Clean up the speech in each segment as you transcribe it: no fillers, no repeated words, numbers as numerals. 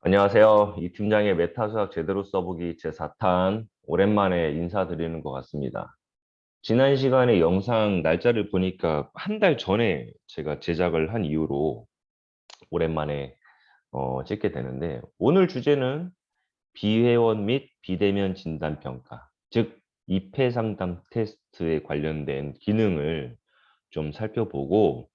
안녕하세요. 이 팀장의 메타 수학 제대로 써보기 제4탄 오랜만에 인사드리는 것 같습니다. 지난 시간에 영상 날짜를 보니까 한 달 전에 제가 제작을 한 이후로 오랜만에 찍게 되는데 오늘 주제는 비회원 및 비대면 진단평가, 즉 입회상담 테스트에 관련된 기능을 좀 살펴보고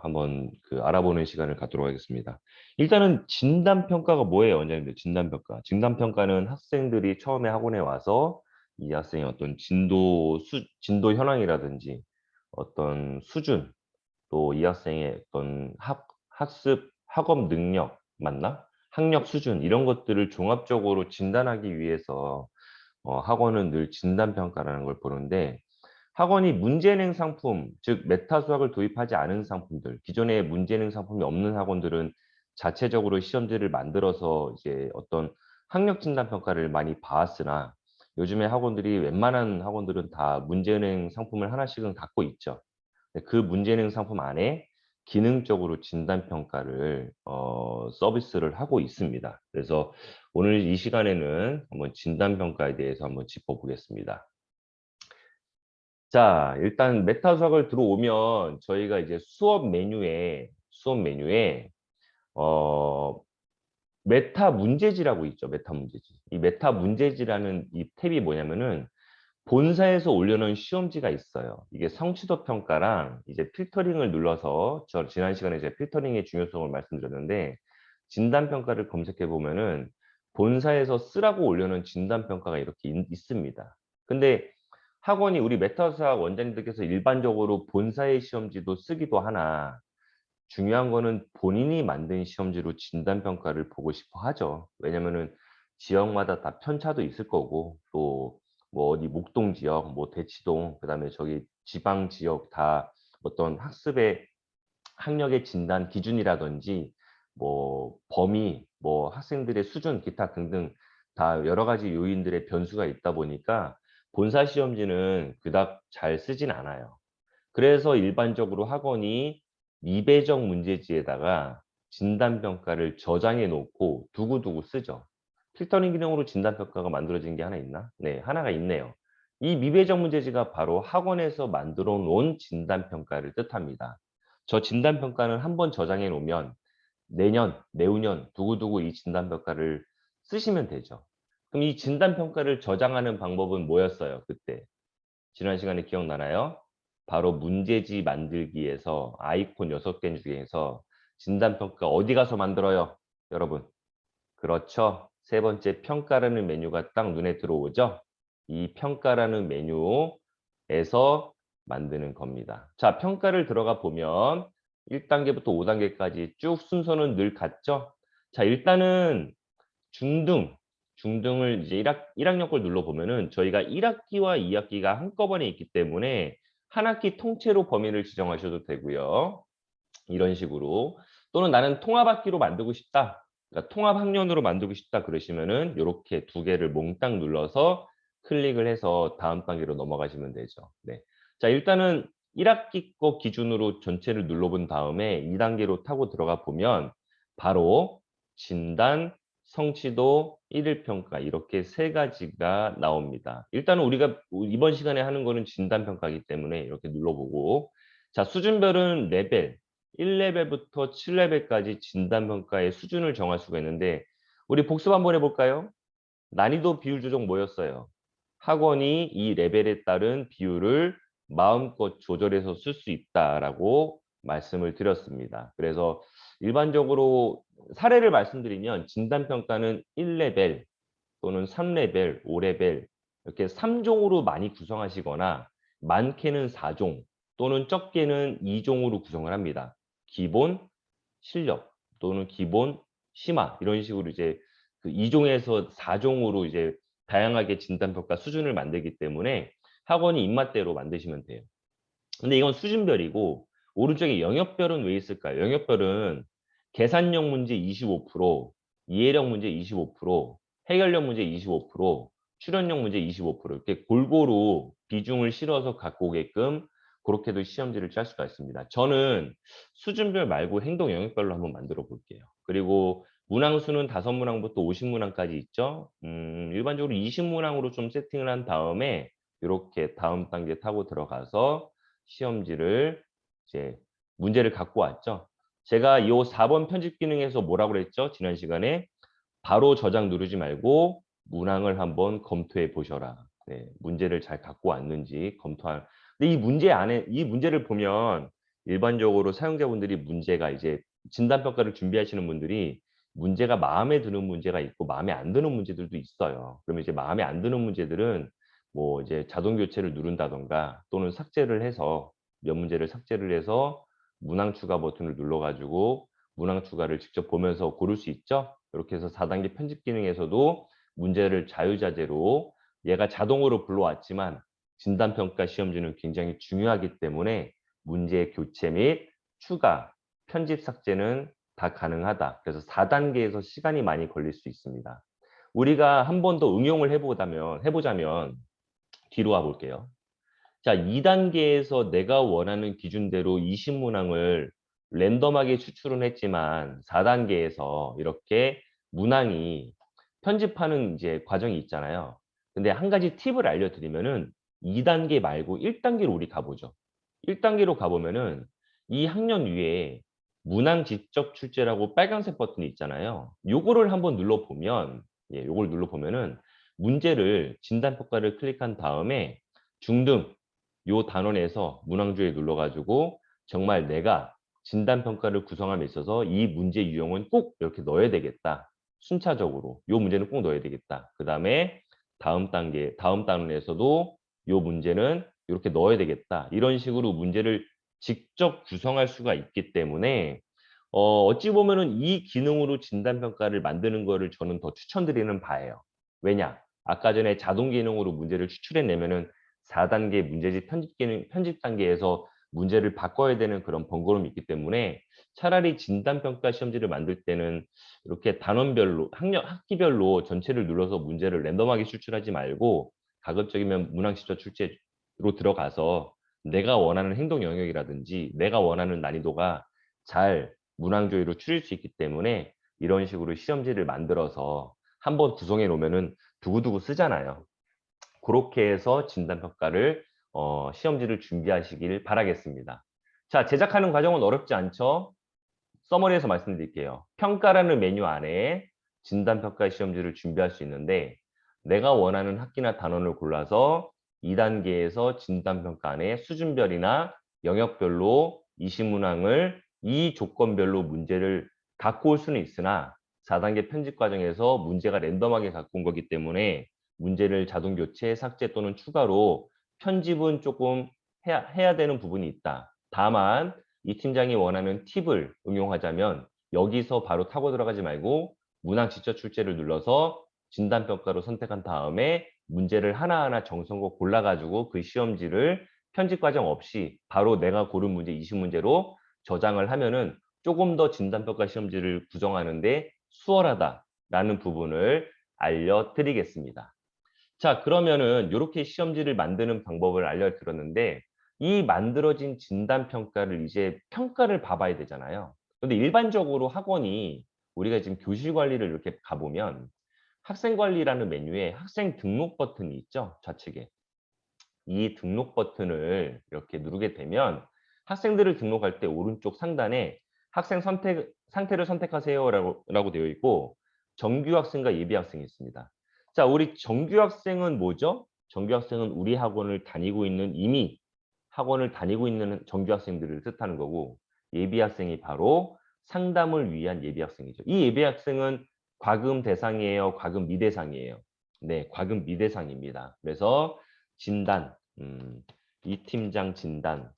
한번 알아보는 시간을 갖도록 하겠습니다. 일단은 진단평가가 뭐예요, 원장님들? 진단평가. 진단평가는 학생들이 처음에 학원에 와서 이 학생의 어떤 진도 현황이라든지 어떤 수준, 또 이 학생의 어떤 학습, 학업 능력, 맞나? 학력 수준, 이런 것들을 종합적으로 진단하기 위해서 학원은 늘 진단평가라는 걸 보는데, 학원이 문제능 상품, 즉 메타 수학을 도입하지 않은 상품들, 기존에 문제능 상품이 없는 학원들은 자체적으로 시험지를 만들어서 이제 어떤 학력 진단 평가를 많이 봐왔으나, 요즘에 학원들이 웬만한 학원들은 다 문제능 상품을 하나씩은 갖고 있죠. 그 문제능 상품 안에 기능적으로 진단 평가를 서비스를 하고 있습니다. 그래서 오늘 이 시간에는 한번 진단 평가에 대해서 한번 짚어보겠습니다. 자, 일단 메타 수학을 들어오면 저희가 이제 수업 메뉴에 어 메타 문제지라고 있죠. 메타 문제지. 이 메타 문제지라는 이 탭이 뭐냐면은 본사에서 올려놓은 시험지가 있어요. 이게 성취도 평가랑 이제 필터링을 눌러서, 저 지난 시간에 제가 필터링의 중요성을 말씀드렸는데, 진단 평가를 검색해 보면은 본사에서 쓰라고 올려놓은 진단 평가가 이렇게 있습니다. 근데 학원이, 우리 메타수학 원장님들께서 일반적으로 본사의 시험지도 쓰기도 하나, 중요한 거는 본인이 만든 시험지로 진단 평가를 보고 싶어 하죠. 왜냐면은 지역마다 다 편차도 있을 거고, 또 뭐 어디 목동 지역, 뭐 대치동, 그다음에 저기 지방 지역 다 어떤 학습의 학력의 진단 기준이라든지 뭐 범위, 뭐 학생들의 수준, 기타 등등 다 여러 가지 요인들의 변수가 있다 보니까 본사 시험지는 그닥 잘 쓰진 않아요. 그래서 일반적으로 학원이 미배적 문제지에다가 진단평가를 저장해 놓고 두고두고 쓰죠. 필터링 기능으로 진단평가가 만들어진 게 하나 있나? 네, 하나가 있네요. 이 미배적 문제지가 바로 학원에서 만들어 놓은 진단평가를 뜻합니다. 저 진단평가는 한번 저장해 놓으면 내년, 내후년 두고두고 이 진단평가를 쓰시면 되죠. 그럼 이 진단평가를 저장하는 방법은 뭐였어요, 그때? 지난 시간에 기억나나요? 바로 문제지 만들기에서 아이콘 6개 중에서 진단평가 어디 가서 만들어요, 여러분? 그렇죠. 세 번째 평가라는 메뉴가 딱 눈에 들어오죠? 이 평가라는 메뉴에서 만드는 겁니다. 자, 평가를 들어가 보면 1단계부터 5단계까지 쭉 순서는 늘 같죠? 자, 일단은 중등, 중등을 이제 1학년 걸 눌러보면은 저희가 1학기와 2학기가 한꺼번에 있기 때문에 한 학기 통째로 범위를 지정하셔도 되고요. 이런 식으로. 또는 나는 통합학기로 만들고 싶다, 그러니까 통합학년으로 만들고 싶다 그러시면은 요렇게 두 개를 몽땅 눌러서 클릭을 해서 다음 단계로 넘어가시면 되죠. 네. 자, 일단은 1학기 거 기준으로 전체를 눌러본 다음에 2단계로 타고 들어가 보면 바로 진단, 성취도, 일일평가, 이렇게 세 가지가 나옵니다. 일단은 우리가 이번 시간에 하는 거는 진단평가이기 때문에 이렇게 눌러보고, 자, 수준별은 레벨 1레벨부터 7레벨까지 진단평가의 수준을 정할 수가 있는데, 우리 복습 한번 해볼까요? 난이도 비율 조정 뭐였어요? 학원이 이 레벨에 따른 비율을 마음껏 조절해서 쓸 수 있다라고 말씀을 드렸습니다. 그래서 일반적으로 사례를 말씀드리면 진단평가는 1레벨 또는 3레벨, 5레벨 이렇게 3종으로 많이 구성하시거나 많게는 4종 또는 적게는 2종으로 구성을 합니다. 기본, 실력 또는 기본, 심화, 이런 식으로 이제 그 2종에서 4종으로 이제 다양하게 진단평가 수준을 만들기 때문에 학원이 입맛대로 만드시면 돼요. 근데 이건 수준별이고, 오른쪽에 영역별은 왜 있을까요? 영역별은 계산력 문제 25%, 이해력 문제 25%, 해결력 문제 25%, 추론력 문제 25%, 이렇게 골고루 비중을 실어서 갖고 오게끔 그렇게도 시험지를 짤 수가 있습니다. 저는 수준별 말고 행동 영역별로 한번 만들어 볼게요. 그리고 문항수는 5문항부터 50문항까지 있죠. 일반적으로 20문항으로 좀 세팅을 한 다음에 이렇게 다음 단계 타고 들어가서 시험지를 이제 문제를 갖고 왔죠. 제가 이 4번 편집 기능에서 뭐라고 그랬죠? 지난 시간에 바로 저장 누르지 말고 문항을 한번 검토해 보셔라. 네, 문제를 잘 갖고 왔는지 검토할. 근데 이 문제 안에 이 문제를 보면 일반적으로 사용자분들이 문제가 이제 진단 평가를 준비하시는 분들이 문제가 마음에 드는 문제가 있고 마음에 안 드는 문제들도 있어요. 그러면 이제 마음에 안 드는 문제들은 뭐 이제 자동 교체를 누른다던가 또는 삭제를 해서 몇 문제를 삭제를 해서 문항 추가 버튼을 눌러 가지고 문항 추가를 직접 보면서 고를 수 있죠. 이렇게 해서 4단계 편집 기능에서도 문제를 자유자재로 얘가 자동으로 불러왔지만 진단평가 시험지는 굉장히 중요하기 때문에 문제 교체 및 추가, 편집 삭제는 다 가능하다. 그래서 4단계에서 시간이 많이 걸릴 수 있습니다. 우리가 한 번 더 응용을 해보자면 뒤로 와볼게요. 자, 2단계에서 내가 원하는 기준대로 20문항을 랜덤하게 추출은 했지만 4단계에서 이렇게 문항이 편집하는 이제 과정이 있잖아요. 근데 한 가지 팁을 알려드리면은 2단계 말고 1단계로 우리 가보죠. 1단계로 가보면은 이 학년 위에 문항 직접 출제라고 빨간색 버튼이 있잖아요. 요거를 한번 눌러보면, 예, 요걸 눌러보면은 문제를 진단평가를 클릭한 다음에 중등 요 단원에서 문항주에 눌러가지고 정말 내가 진단평가를 구성함에 있어서 이 문제 유형은 꼭 이렇게 넣어야 되겠다. 순차적으로 요 문제는 꼭 넣어야 되겠다. 그 다음에 다음 단계, 다음 단원에서도 요 문제는 이렇게 넣어야 되겠다. 이런 식으로 문제를 직접 구성할 수가 있기 때문에 어찌 보면은 이 기능으로 진단평가를 만드는 거를 저는 더 추천드리는 바예요. 왜냐? 아까 전에 자동 기능으로 문제를 추출해내면은 4단계 문제집 편집 단계에서 문제를 바꿔야 되는 그런 번거로움이 있기 때문에 차라리 진단평가 시험지를 만들 때는 이렇게 단원별로, 학기별로 전체를 눌러서 문제를 랜덤하게 추출하지 말고 가급적이면 문항 직접 출제로 들어가서 내가 원하는 행동 영역이라든지 내가 원하는 난이도가 잘 문항 조회로 추릴 수 있기 때문에 이런 식으로 시험지를 만들어서 한번 구성해 놓으면은 두고두고 쓰잖아요. 그렇게 해서 진단평가를 시험지를 준비하시길 바라겠습니다. 자, 제작하는 과정은 어렵지 않죠? 서머리에서 말씀드릴게요. 평가라는 메뉴 안에 진단평가 시험지를 준비할 수 있는데 내가 원하는 학기나 단원을 골라서 2단계에서 진단평가 안에 수준별이나 영역별로 20문항을 이 조건별로 문제를 갖고 올 수는 있으나 4단계 편집 과정에서 문제가 랜덤하게 갖고 온 거기 때문에 문제를 자동 교체, 삭제 또는 추가로 편집은 조금 해야 되는 부분이 있다. 다만 이 팀장이 원하는 팁을 응용하자면 여기서 바로 타고 들어가지 말고 문항 직접 출제를 눌러서 진단평가로 선택한 다음에 문제를 하나하나 정성껏 골라가지고 그 시험지를 편집 과정 없이 바로 내가 고른 문제 20문제로 저장을 하면은 조금 더 진단평가 시험지를 구성하는데 수월하다라는 부분을 알려드리겠습니다. 자, 그러면은 이렇게 시험지를 만드는 방법을 알려드렸는데 이 만들어진 진단평가를 이제 평가를 봐봐야 되잖아요. 근데 일반적으로 학원이 우리가 지금 교실 관리를 이렇게 가보면 학생 관리라는 메뉴에 학생 등록 버튼이 있죠, 좌측에. 이 등록 버튼을 이렇게 누르게 되면 학생들을 등록할 때 오른쪽 상단에 학생 상태를 선택하세요라고 되어 있고 정규 학생과 예비 학생이 있습니다. 자, 우리 정규 학생은 뭐죠? 정규 학생은 우리 학원을 다니고 있는 이미 학원을 다니고 있는 정규 학생들을 뜻하는 거고 예비 학생이 바로 상담을 위한 예비 학생이죠. 이 예비 학생은 과금 대상이에요, 과금 미대상이에요. 네, 과금 미대상입니다. 그래서 진단, 이 팀장 진단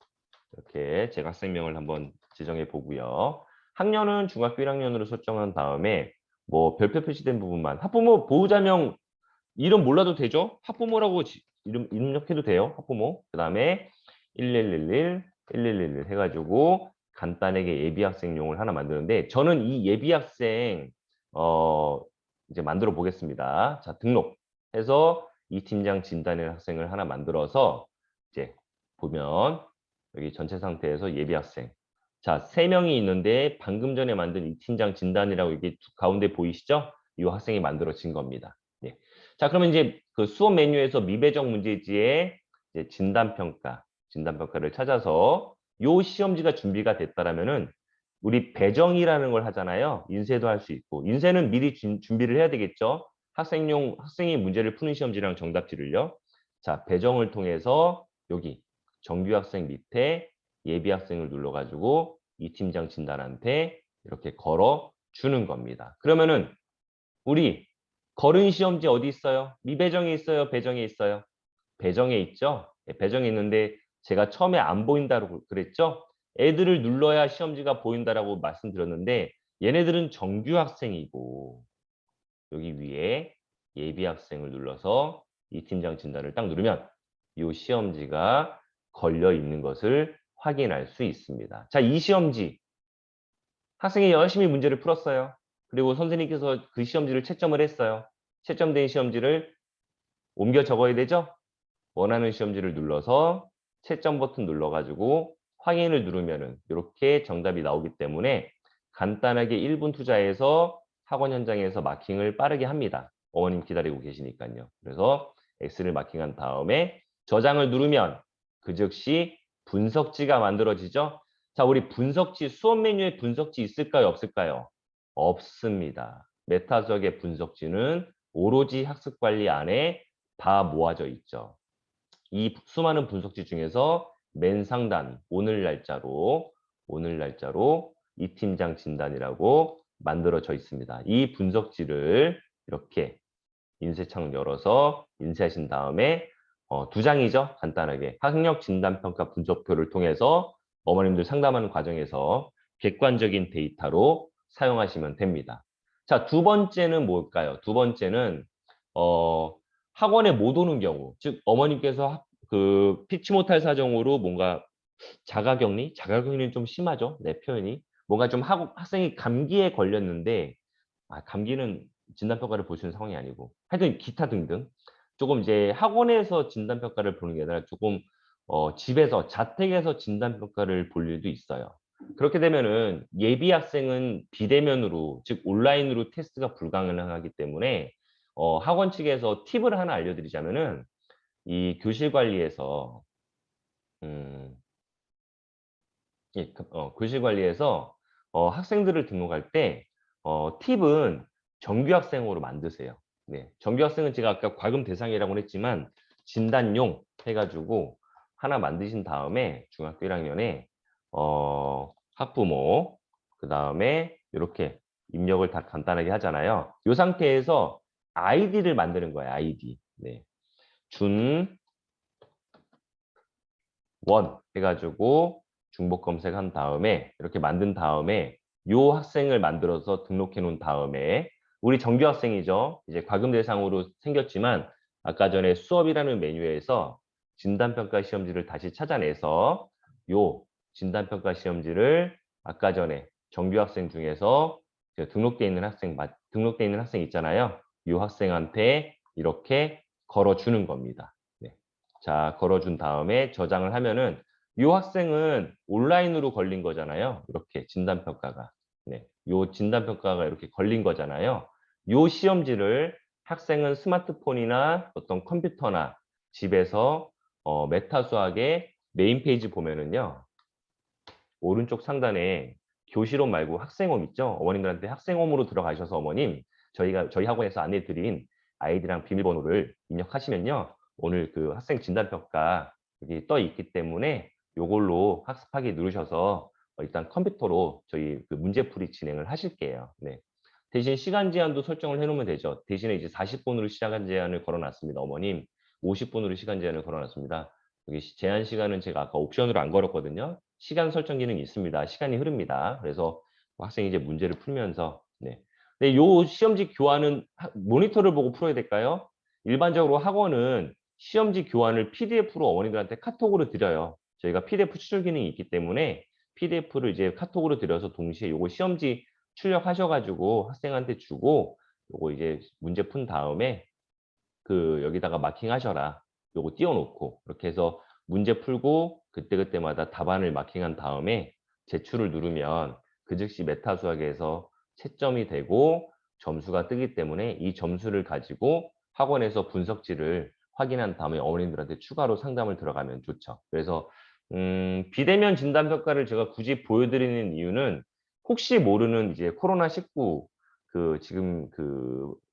이렇게 제가 학생명을 한번 지정해 보고요. 학년은 중학교 1학년으로 설정한 다음에 뭐 별표 표시된 부분만 학부모 보호자명 이름 몰라도 되죠? 학부모라고 이름 입력해도 돼요. 학부모. 그다음에 1111, 1111 해가지고 간단하게 예비 학생용을 하나 만드는데 저는 이 예비 학생 이제 만들어 보겠습니다. 자, 등록해서 이 팀장 진단의 학생을 하나 만들어서 이제 보면 여기 전체 상태에서 예비 학생. 자, 3명이 있는데 방금 전에 만든 이 팀장 진단이라고 이게 가운데 보이시죠? 이 학생이 만들어진 겁니다. 예. 자, 그러면 이제 그 수업 메뉴에서 미배정 문제지의 이제 진단평가를 찾아서 요 시험지가 준비가 됐다라면은 우리 배정이라는 걸 하잖아요. 인쇄도 할 수 있고. 인쇄는 미리 준비를 해야 되겠죠. 학생이 문제를 푸는 시험지랑 정답지를요. 자, 배정을 통해서 여기 정규 학생 밑에 예비 학생을 눌러가지고 이 팀장 진단한테 이렇게 걸어 주는 겁니다. 그러면은 우리 걸은 시험지 어디 있어요? 미배정에 있어요? 배정에 있어요? 배정에 있죠? 네, 배정에 있는데 제가 처음에 안 보인다고 그랬죠? 애들을 눌러야 시험지가 보인다라고 말씀드렸는데 얘네들은 정규 학생이고 여기 위에 예비 학생을 눌러서 이 팀장 진단을 딱 누르면 이 시험지가 걸려 있는 것을 확인할 수 있습니다. 자, 이 시험지 학생이 열심히 문제를 풀었어요. 그리고 선생님께서 그 시험지를 채점을 했어요. 채점된 시험지를 옮겨 적어야 되죠? 원하는 시험지를 눌러서 채점 버튼 눌러가지고 확인을 누르면은 이렇게 정답이 나오기 때문에 간단하게 1분 투자해서 학원 현장에서 마킹을 빠르게 합니다. 어머님 기다리고 계시니까요. 그래서 X를 마킹한 다음에 저장을 누르면 그 즉시 분석지가 만들어지죠. 자, 우리 분석지, 수업 메뉴에 분석지 있을까요? 없을까요? 없습니다. 메타 수학의 분석지는 오로지 학습관리 안에 다 모아져 있죠. 이 수많은 분석지 중에서 맨 상단 오늘 날짜로 이 팀장 진단이라고 만들어져 있습니다. 이 분석지를 이렇게 인쇄창을 열어서 인쇄하신 다음에 2장이죠. 간단하게 학력 진단평가 분석표를 통해서 어머님들 상담하는 과정에서 객관적인 데이터로 사용하시면 됩니다. 자, 두 번째는 뭘까요? 두 번째는 학원에 못 오는 경우, 즉 어머님께서 그 피치 못할 사정으로 뭔가 자가격리는 좀 심하죠. 내 표현이. 뭔가 좀 학생이 감기에 걸렸는데 감기는 진단평가를 볼 수 있는 상황이 아니고 하여튼 기타 등등 조금 이제 학원에서 진단평가를 보는 게 아니라 조금 집에서 자택에서 진단평가를 볼 일도 있어요. 그렇게 되면은 예비 학생은 비대면으로 즉 온라인으로 테스트가 불가능하기 때문에 학원 측에서 팁을 하나 알려드리자면은 이 교실 관리에서 음, 교실 관리에서 학생들을 등록할 때 팁은 정규 학생으로 만드세요. 네, 정규 학생은 제가 아까 과금 대상이라고 했지만 진단용 해가지고 하나 만드신 다음에 중학교 1학년에 학부모 그 다음에 이렇게 입력을 다 간단하게 하잖아요. 이 상태에서 아이디를 만드는 거예요. 아이디. 네. 원 해가지고 중복 검색한 다음에 이렇게 만든 다음에 요 학생을 만들어서 등록해 놓은 다음에 우리 정규 학생이죠. 이제 과금 대상으로 생겼지만 아까 전에 수업이라는 메뉴에서 진단평가 시험지를 다시 찾아내서 요 진단평가 시험지를 아까 전에 정규 학생 중에서 등록돼 있는 학생 있잖아요. 요 학생한테 이렇게 걸어주는 겁니다. 네. 자, 걸어준 다음에 저장을 하면은 이 학생은 온라인으로 걸린 거잖아요. 이렇게 진단평가가. 네. 요 진단평가가 이렇게 걸린 거잖아요. 요 시험지를 학생은 스마트폰이나 어떤 컴퓨터나 집에서 메타 수학의 메인 페이지 보면은요. 오른쪽 상단에 교실홈 말고 학생홈 있죠? 어머님들한테 학생홈으로 들어가셔서 어머님, 저희 학원에서 안내 드린 아이디랑 비밀번호를 입력하시면요. 오늘 그 학생 진단평가 여기 떠 있기 때문에 요걸로 학습하기 누르셔서 일단 컴퓨터로 저희 그 문제풀이 진행을 하실게요. 네. 대신 시간 제한도 설정을 해놓으면 되죠. 대신에 이제 40분으로 시간 제한을 걸어놨습니다. 어머님, 50분으로 시간 제한을 걸어놨습니다. 여기 제한 시간은 제가 아까 옵션으로 안 걸었거든요. 시간 설정 기능이 있습니다. 시간이 흐릅니다. 그래서 학생이 이제 문제를 풀면서 네. 근데 요 시험지 교환은 모니터를 보고 풀어야 될까요? 일반적으로 학원은 시험지 교환을 PDF로 어머니들한테 카톡으로 드려요. 저희가 PDF 추출 기능이 있기 때문에 PDF를 이제 카톡으로 드려서 동시에 요거 시험지 출력하셔가지고 학생한테 주고 요거 이제 문제 푼 다음에 그 여기다가 마킹하셔라. 요거 띄워놓고 이렇게 해서 문제 풀고 그때그때마다 답안을 마킹한 다음에 제출을 누르면 그 즉시 메타 수학에서 채점이 되고 점수가 뜨기 때문에 이 점수를 가지고 학원에서 분석지를 확인한 다음에 어머님들한테 추가로 상담을 들어가면 좋죠. 그래서 비대면 진단평가를 제가 굳이 보여드리는 이유는 혹시 모르는 이제 코로나19 지금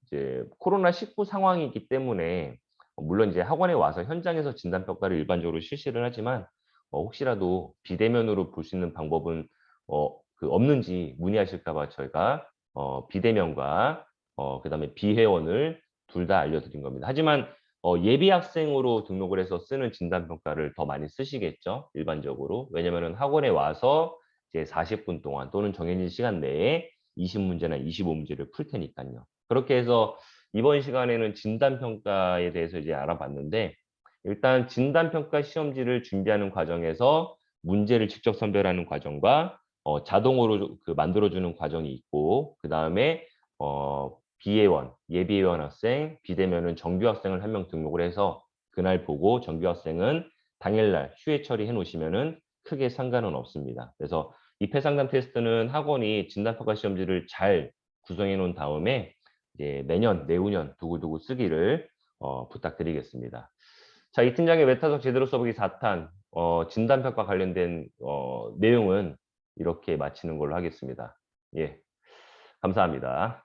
이제 코로나19 상황이기 때문에 물론 이제 학원에 와서 현장에서 진단평가를 일반적으로 실시를 하지만 혹시라도 비대면으로 볼 수 있는 방법은 없는지 문의하실까 봐 저희가 비대면과 그다음에 비회원을 둘 다 알려드린 겁니다. 하지만 예비 학생으로 등록을 해서 쓰는 진단평가를 더 많이 쓰시겠죠, 일반적으로. 왜냐면은 학원에 와서 이제 40분 동안 또는 정해진 시간 내에 20문제나 25문제를 풀 테니까요. 그렇게 해서 이번 시간에는 진단평가에 대해서 이제 알아봤는데 일단 진단평가 시험지를 준비하는 과정에서 문제를 직접 선별하는 과정과 자동으로 만들어주는 과정이 있고 그다음에 비회원, 예비회원 학생, 비대면은 정규 학생을 한 명 등록을 해서 그날 보고 정규 학생은 당일날 휴회 처리해 놓으시면은 크게 상관은 없습니다. 그래서 입회상담 테스트는 학원이 진단평가 시험지를 잘 구성해 놓은 다음에 이제 내년, 내후년 두고두고 쓰기를 부탁드리겠습니다. 자, 이 팀장의 메타석 제대로 써보기 4탄 진단평가 관련된 내용은 이렇게 마치는 걸로 하겠습니다. 예, 감사합니다.